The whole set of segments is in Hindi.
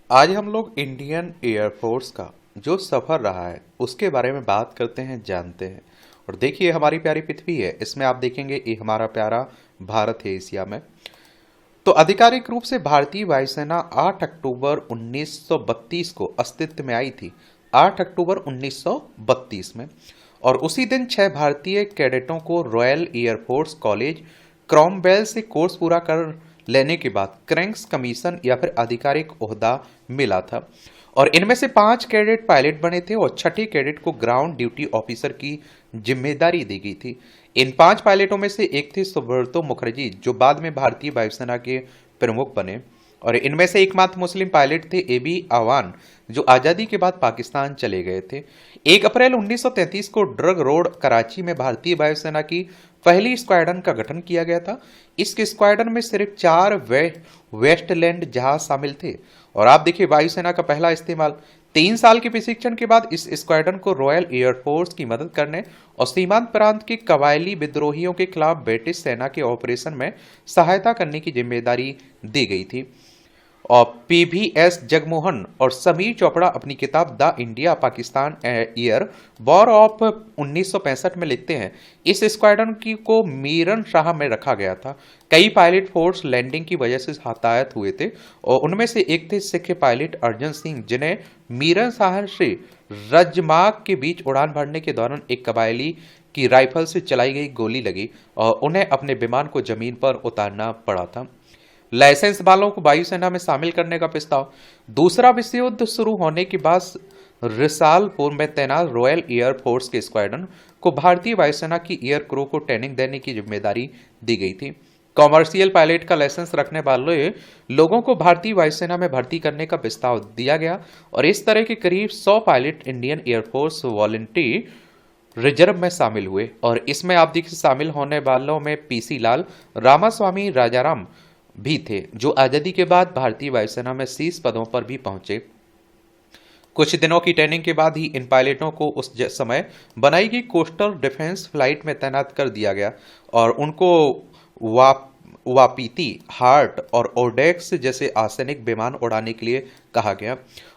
आज हम लोग इंडियन एयरफोर्स का जो सफ़र रहा है उसके बारे में बात करते हैं, जानते हैं। और देखिए, हमारी प्यारी पृथ्वी है, इसमें आप देखेंगे ये हमारा प्यारा भारत है एशिया में। तो आधिकारिक रूप से भारतीय वायुसेना 8 अक्टूबर 1932 को अस्तित्व में आई थी। 8 अक्टूबर 1932 में। और उसी दिन 6 भारतीय कैडेटों को रॉयल एयरफोर्स कॉलेज क्रॉमवेल से कोर्स पूरा कर लेने के बाद क्रैंक्स कमीशन या फिर आधिकारिक ओहदा मिला था। और इनमें से 5 कैडेट पायलट बने थे और छठे कैडेट को ग्राउंड ड्यूटी ऑफिसर की जिम्मेदारी दी गई थी। इन 5 पायलटों में से एक थे सुब्रतो मुखर्जी, जो बाद में भारतीय वायुसेना के प्रमुख बने। और इनमें से एकमात्र मुस्लिम पायलट थे एबी आवान, जो आज़ादी के बाद पाकिस्तान चले गए थे। 1 अप्रैल 1933 को ड्रग रोड कराची में भारतीय वायुसेना की पहली स्क्वाड्रन का गठन किया गया था। इस स्क्वाड्रन में सिर्फ 4 वेस्टलैंड जहाज शामिल थे। और आप देखिए, वायुसेना का पहला इस्तेमाल 3 साल के प्रशिक्षण के बाद इस स्क्वाड्रन को रॉयल एयरफोर्स की मदद करने और सीमांत प्रांत के कबायली विद्रोहियों के खिलाफ ब्रिटिश सेना के ऑपरेशन में सहायता करने की जिम्मेदारी दी गई थी। और पीवीएस जगमोहन और समीर चोपड़ा अपनी किताब the India Pakistan year war of 1965 में लिखते हैं, इस स्क्वाड्रन की को मीरन शाह में रखा गया था। कई पायलट फोर्स लैंडिंग की वजह से हताहत हुए थे और उनमें से एक थे सिख पायलट अर्जन सिंह, जिन्हें मीरन शाह से रजमाग के बीच उड़ान भरने के दौरान एक कबायली की राइफल से चलाई गई गोली लगी और उन्हें अपने विमान को जमीन पर उतारना पड़ा था। लाइसेंस वालों को वायुसेना में शामिल करने का प्रस्ताव। दूसरा विश्व युद्ध शुरू होने के बाद रिसालपुर में तैनात रॉयल एयर फोर्स के स्क्वाड्रन को भारतीय वायुसेना की एयर क्रू को ट्रेनिंग देने की जिम्मेदारी दी गई थी। कॉमर्शियल पायलट का लाइसेंस रखने वाले लोगों को भारतीय वायुसेना में भर्ती करने का प्रस्ताव दिया गया और इस तरह के करीब 100 pilot Indian air force volunteer reserve में शामिल हुए। और इसमें आप देखिए, शामिल होने वालों में पीसी लाल, रामास्वामी राजाराम भी थे, जो आजादी के बाद भारतीय वायुसेना में शीर्ष पदों पर भी पहुंचे। कुछ दिनों की ट्रेनिंग के बाद ही इन पायलटों को उस समय बनाई गई कोस्टल डिफेंस फ्लाइट में तैनात कर दिया गया और उनको वापीती, हार्ट और ओडेक्स जैसे आर्सेनिक विमान उड़ाने के लिए कहा गया।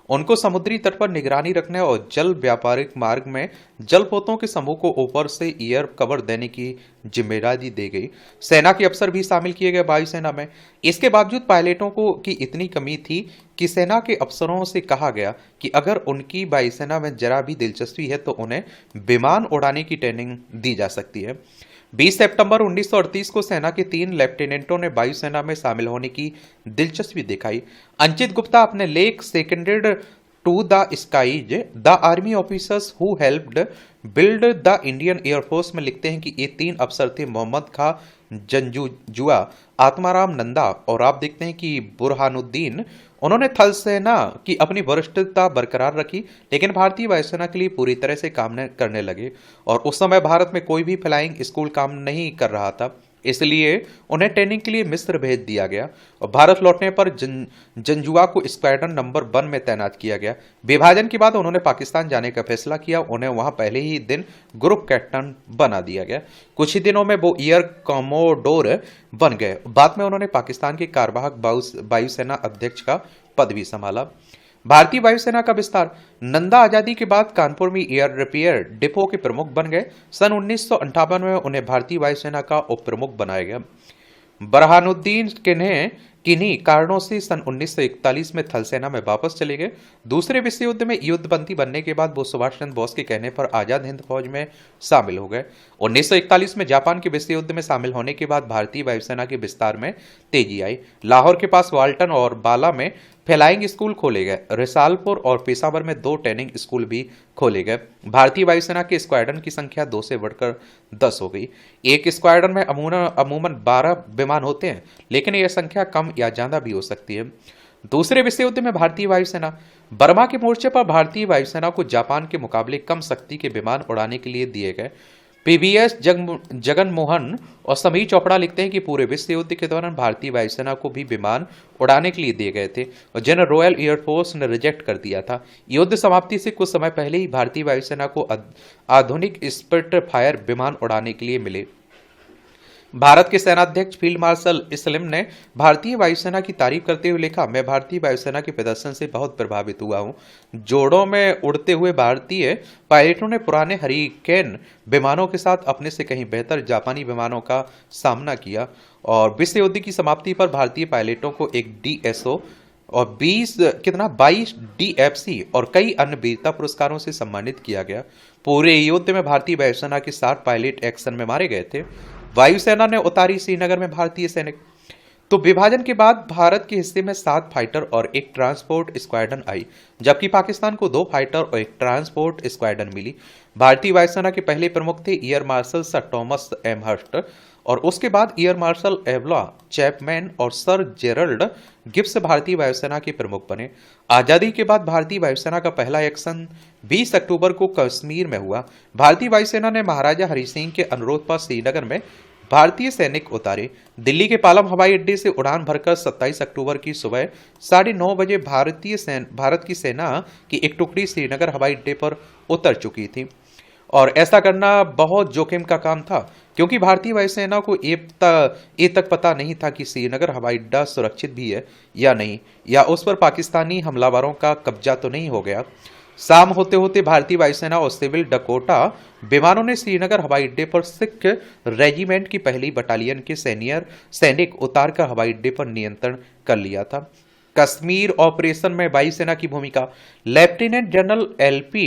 उनको समुद्री तट पर निगरानी रखने और जल व्यापारिक मार्ग में जलपोतों के समूह को ऊपर से एयर कवर देने की जिम्मेदारी दी गई। सेना के अफसर भी शामिल किए गए वायुसेना में। इसके बावजूद पायलटों को की इतनी कमी थी कि सेना के अफसरों से कहा गया कि अगर उनकी वायुसेना में जरा भी दिलचस्पी है तो उन्हें विमान उड़ाने की ट्रेनिंग दी जा सकती है। 20 सितंबर 1938 को सेना के 3 लेफ्टिनेंटों ने वायुसेना में शामिल होने की दिलचस्पी दिखाई। अंचित गुप्ता अपने लेख seconded to the skies the army officers who helped build the Indian air force में लिखते हैं कि ये 3 अफसर थे मोहम्मद खां जंजुआ, आत्माराम नंदा और आप देखते हैं कि बुरहानुद्दीन। उन्होंने थल सेना की अपनी वरिष्ठता बरकरार रखी, लेकिन भारतीय वायुसेना के लिए पूरी तरह से काम करने लगे। और उस समय भारत में कोई भी फ्लाइंग स्कूल काम नहीं कर रहा था, इसलिए उन्हें ट्रेनिंग के लिए मिस्र भेज दिया गया और भारत लौटने पर जंजुआ को स्क्वाड्रन नंबर 1 में तैनात किया गया। विभाजन के बाद उन्होंने पाकिस्तान जाने का फैसला किया। उन्हें वहां पहले ही दिन ग्रुप कैप्टन बना दिया गया। कुछ ही दिनों में वो एयर कमोडोर बन गए। बाद में उन्होंने पाकिस्तान के कार्यवाहक वायुसेना अध्यक्ष का पद भी संभाला। भारतीय वायुसेना का विस्तार। नंदा आजादी के बाद कानपुर में एयर रिपेयर डिपो के प्रमुख बन गए। सन 1958 में उन्हें भारतीय वायुसेना का उप प्रमुख बनाया गया। बरहानुद्दीन किन्हीं कारणों से सन 1941 में थल सेना में वापस चले गए। दूसरे विश्व युद्ध में युद्धबंदी बनने के बाद वो सुभाष चंद्र बोस के कहने पर आजाद हिंद फौज में शामिल हो गए। 1941 में जापान के विश्व युद्ध में शामिल होने के बाद भारतीय वायुसेना के विस्तार में तेजी आई। लाहौर के पास वाल्टन और बाला में फ्लाइंग स्कूल खोले गए। रिसालपुर और पेशावर में 2 ट्रेनिंग स्कूल भी खोले गए। भारतीय वायुसेना के स्क्वाड्रन की संख्या 2 से बढ़कर 10 हो गई। एक स्क्वाड्रन में अमूमन 12 विमान होते हैं, लेकिन यह संख्या कम या ज्यादा भी हो सकती है। दूसरे विश्व युद्ध में भारतीय वायुसेना। बर्मा के मोर्चे पर भारतीय वायुसेना को जापान के मुकाबले कम शक्ति के विमान उड़ाने के लिए दिए गए। पीवीएस जगन मोहन और समीर चोपड़ा लिखते हैं कि पूरे विश्व युद्ध के दौरान भारतीय वायुसेना को भी विमान उड़ाने के लिए दिए गए थे और जिन्हें रॉयल एयरफोर्स ने रिजेक्ट कर दिया था। युद्ध समाप्ति से कुछ समय पहले ही भारतीय वायुसेना को आधुनिक स्पिटफायर विमान उड़ाने के लिए मिले। भारत के सेनाध्यक्ष फील्ड मार्शल इसलिम ने भारतीय वायुसेना की तारीफ करते हुए लिखा, मैं भारतीय वायुसेना के प्रदर्शन से बहुत प्रभावित हुआ हूं। जोड़ों में उड़ते हुए भारतीय पायलटों ने पुराने हरिकेन विमानों के साथ अपने से कहीं बेहतर जापानी विमानों का सामना किया और विश्व युद्ध की समाप्ति पर भारतीय पायलटों को एक डीएसओ और 22 डीएफसी और कई अन्य वीरता पुरस्कारों से सम्मानित किया गया। पूरे युद्ध में भारतीय वायुसेना के 60 पायलट एक्शन में मारे गए थे। वायुसेना ने उतारी श्रीनगर में भारतीय सैनिक। तो विभाजन के बाद भारत के हिस्से में 7 फाइटर और एक ट्रांसपोर्ट स्क्वाड्रन आई, जबकि पाकिस्तान को 2 फाइटर और एक ट्रांसपोर्ट स्क्वाड्रन मिली। भारतीय वायुसेना के पहले प्रमुख थे air marshal sir Thomas Elmhirst और उसके बाद एयर मार्शल एवला चैपमैन और सर जेरल्ड गिब्स भारतीय वायुसेना के प्रमुख बने। आजादी के बाद भारतीय वायुसेना का पहला एक्शन 20 अक्टूबर को कश्मीर में हुआ। भारतीय वायुसेना ने महाराजा हरि सिंह के अनुरोध पर श्रीनगर में भारतीय सैनिक उतारे। दिल्ली के पालम हवाई अड्डे से उड़ान भरकर 27 अक्टूबर की सुबह 9:30 बजे भारत की सेना की एक टुकड़ी श्रीनगर हवाई अड्डे पर उतर चुकी थी और ऐसा करना बहुत जोखिम का काम था, क्योंकि भारतीय वायुसेना को ये तक पता नहीं था कि श्रीनगर हवाई अड्डा सुरक्षित भी है या नहीं, या उस पर पाकिस्तानी हमलावरों का कब्जा तो नहीं हो गया। शाम होते होते भारतीय वायुसेना और सिविल डकोटा विमानों ने श्रीनगर हवाई अड्डे पर सिख रेजिमेंट की पहली बटालियन के सैनिक उतारकर हवाई अड्डे पर नियंत्रण कर लिया था। कश्मीर ऑपरेशन में वायुसेना की भूमिका। लेफ्टिनेंट जनरल एलपी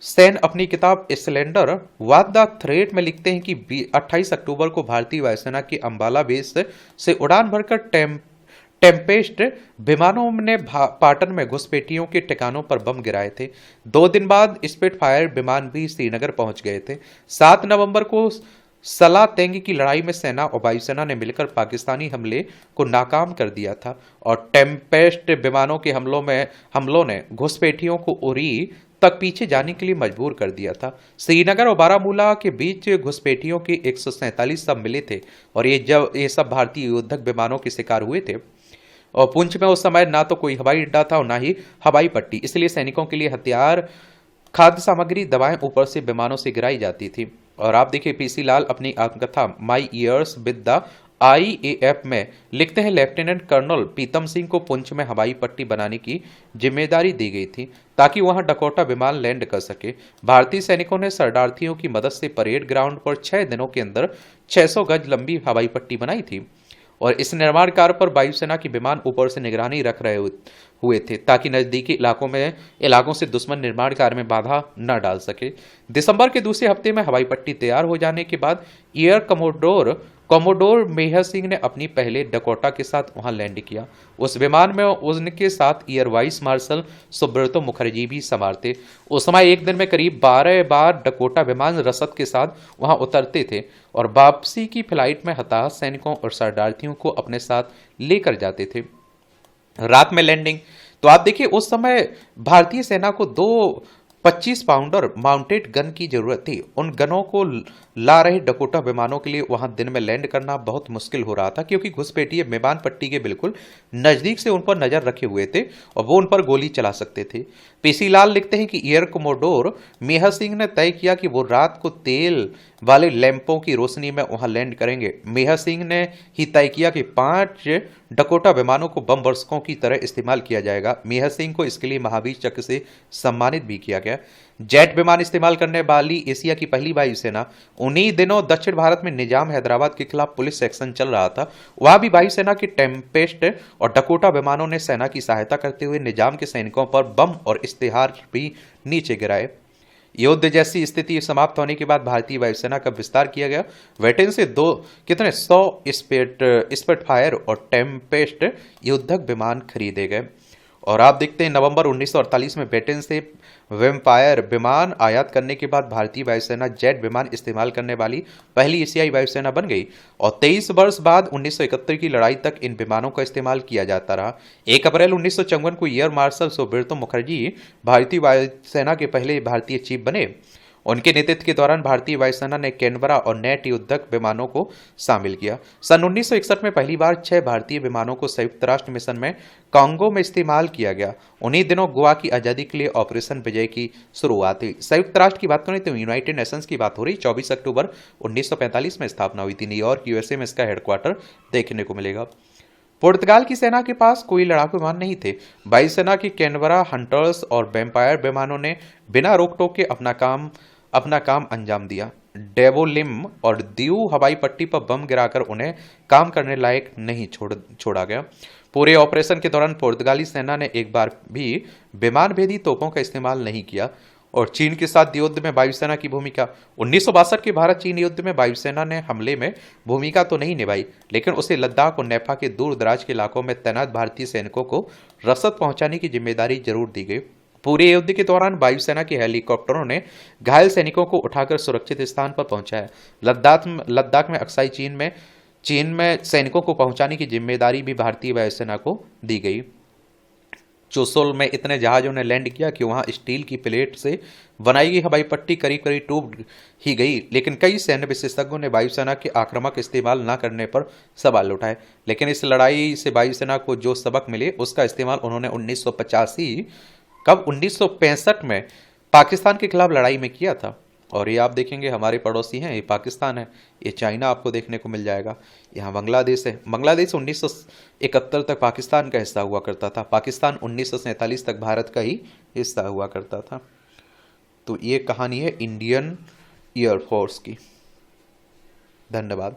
सेन अपनी किताब स्लेंडर व्हाट द थ्रेट में लिखते हैं कि 28 अक्टूबर को भारतीय वायुसेना के अंबाला बेस से उड़ान भरकर टेम्पेस्ट विमानों ने पाटन में घुसपैठियों के ठिकानों पर बम गिराए थे। 2 दिन बाद स्पिटफायर विमान भी श्रीनगर पहुंच गए थे। 7 नवंबर को सला तेंग की लड़ाई में सेना और वायुसेना ने मिलकर पाकिस्तानी हमले को नाकाम कर दिया था और टेम्पेस्ट विमानों के हमलों ने घुसपैठियों को उरी तक पीछे जाने के लिए मजबूर कर दिया था। श्रीनगर और बारामूला के बीच घुसपैठियों के 147 सब मिले थे और ये सब भारतीय युद्धक विमानों के शिकार हुए थे। और पुंछ में उस समय ना तो कोई हवाई अड्डा था और ना ही हवाई पट्टी, इसलिए सैनिकों के लिए हथियार, खाद्य सामग्री, दवाएं ऊपर से विमानों से गिराई जाती थी। और आप देखिए पीसी लाल अपनी आत्मकथा माई ईयर्स विद द आईएएफ में लिखते हैं, लेफ्टिनेंट कर्नल पीतम सिंह को पुंछ में हवाई पट्टी बनाने की जिम्मेदारी दी गई थी ताकि वहां डकोटा विमान लैंड कर सके। भारतीय सैनिकों ने शरणार्थियों की मदद से परेड ग्राउंड पर 6 दिनों के अंदर 600 गज लंबी हवाई पट्टी बनाई थी और इस निर्माण कार्य पर वायुसेना के विमान ऊपर से निगरानी रख रहे हुए थे ताकि नजदीकी इलाकों से दुश्मन निर्माण कार्य में बाधा न डाल सके। दिसंबर के दूसरे हफ्ते में हवाई पट्टी तैयार हो जाने के बाद एयर कमोडोर मेहर सिंह ने अपनी पहले डकोटा के साथ वहां लैंड किया। उस विमान में उनके साथ air vice marshal Subroto Mukherjee भी सवार थे। उस समय एक दिन में करीब 12 बार डकोटा विमान रसद के साथ वहां उतरते थे और वापसी की फ्लाइट में हताहत सैनिकों और शरणार्थियों को अपने साथ लेकर जाते थे। रात में लैंडिंग। तो आप देखिए उस समय भारतीय सेना को 2 25 पाउंडर माउंटेड गन की जरूरत थी। उन गनों को ला रहे डकोटा विमानों के लिए वहां दिन में लैंड करना बहुत मुश्किल हो रहा था, क्योंकि घुसपैठिए विमान पट्टी के बिल्कुल नजदीक से उन पर नजर रखे हुए थे और वो उन पर गोली चला सकते थे। पीसी लाल लिखते हैं कि एयर कमोडोर मेहर सिंह ने तय किया कि वो रात को तेल वाले लैंपों की रोशनी में वहां लैंड करेंगे। मेहर सिंह ने ही तय किया कि 5 डकोटा विमानों को बम वर्षकों की तरह इस्तेमाल किया जाएगा। मेहर सिंह को इसके लिए महावीर चक्र से सम्मानित भी किया गया। जेट विमान इस्तेमाल करने वाली एशिया की पहली वायुसेना। उन्हीं दिनों दक्षिण भारत में निजाम हैदराबाद के खिलाफ पुलिस एक्शन चल रहा था। वहां भी वायुसेना के टेम्पेस्ट और डकोटा विमानों ने सेना की सहायता करते हुए निजाम के सैनिकों पर बम और इश्तेहार भी नीचे गिराए। युद्ध जैसी स्थिति समाप्त होने के बाद भारतीय वायुसेना का विस्तार किया गया। वेटेन से 100 स्पिटफायर और टेम्पेस्ट युद्धक विमान खरीदे गए। और आप देखते हैं नवंबर 1948 में ब्रिटेन से वेम्पायर विमान आयात करने के बाद भारतीय वायुसेना जेट विमान इस्तेमाल करने वाली पहली एशियाई वायुसेना बन गई और 23 वर्ष बाद 1971 की लड़ाई तक इन विमानों का इस्तेमाल किया जाता रहा। 1 अप्रैल 1954 को एयर मार्शल सुब्रतो मुखर्जी भारतीय वायुसेना के पहले भारतीय चीफ बने। उनके नेतृत्व के दौरान भारतीय वायुसेना ने कैनबरा और नेट युद्धक विमानों को शामिल किया। सन 1961 में पहली बार 6 भारतीय विमानों को संयुक्त राष्ट्र मिशन में कांगो में इस्तेमाल किया गया। उन्हीं दिनों गोवा की आजादी के लिए ऑपरेशन विजय की शुरुआत हुई। संयुक्त राष्ट्र की बात करें तो यूनाइटेड नेशंस की बात हो रही। 24 अक्टूबर 1945 में स्थापना हुई थी। न्यूयॉर्क यूएसए में इसका हेडक्वार्टर देखने को मिलेगा। पुर्तगाल की सेना के पास कोई लड़ाकू विमान नहीं थे। वायुसेना की कैनबरा, हंटर्स और वेम्पायर विमानों ने बिना रोक टोक के अपना काम अंजाम दिया। डेवोलिम और दीऊ हवाई पट्टी पर बम गिराकर उन्हें काम करने लायक नहीं छोड़ा गया। पूरे ऑपरेशन के दौरान पुर्तगाली सेना ने एक बार भी विमान भेदी तोपों का इस्तेमाल नहीं किया। और चीन के साथ युद्ध में वायुसेना की भूमिका। 1962 के भारत चीन युद्ध में वायुसेना ने हमले में भूमिका तो नहीं निभाई, लेकिन उसे लद्दाख और नेपा के दूर दराज के इलाकों में तैनात भारतीय सैनिकों को रसद पहुंचाने की जिम्मेदारी जरूर दी गई। पूरे युद्ध के दौरान वायुसेना के हेलीकॉप्टरों ने घायल सैनिकों को उठाकर सुरक्षित स्थान पर पहुंचाया। लद्दाख में अक्साई चीन में सैनिकों को पहुंचाने की जिम्मेदारी भी भारतीय वायुसेना को दी गई। चुशुल में इतने जहाजों ने लैंड किया कि वहां स्टील की प्लेट से बनाई गई हवाई पट्टी करीब करीब टूट ही गई। लेकिन कई सैन्य विशेषज्ञों ने वायुसेना के आक्रामक इस्तेमाल न करने पर सवाल उठाए। लेकिन इस लड़ाई से वायुसेना को जो सबक मिले उसका इस्तेमाल उन्होंने 1965 में पाकिस्तान के खिलाफ लड़ाई में किया था। और ये आप देखेंगे हमारे पड़ोसी हैं, ये पाकिस्तान है, ये चाइना आपको देखने को मिल जाएगा। यहाँ बांग्लादेश है। बांग्लादेश 1971 तक पाकिस्तान का हिस्सा हुआ करता था। पाकिस्तान 1947 तक भारत का ही हिस्सा हुआ करता था। तो ये कहानी है इंडियन एयरफोर्स की। धन्यवाद।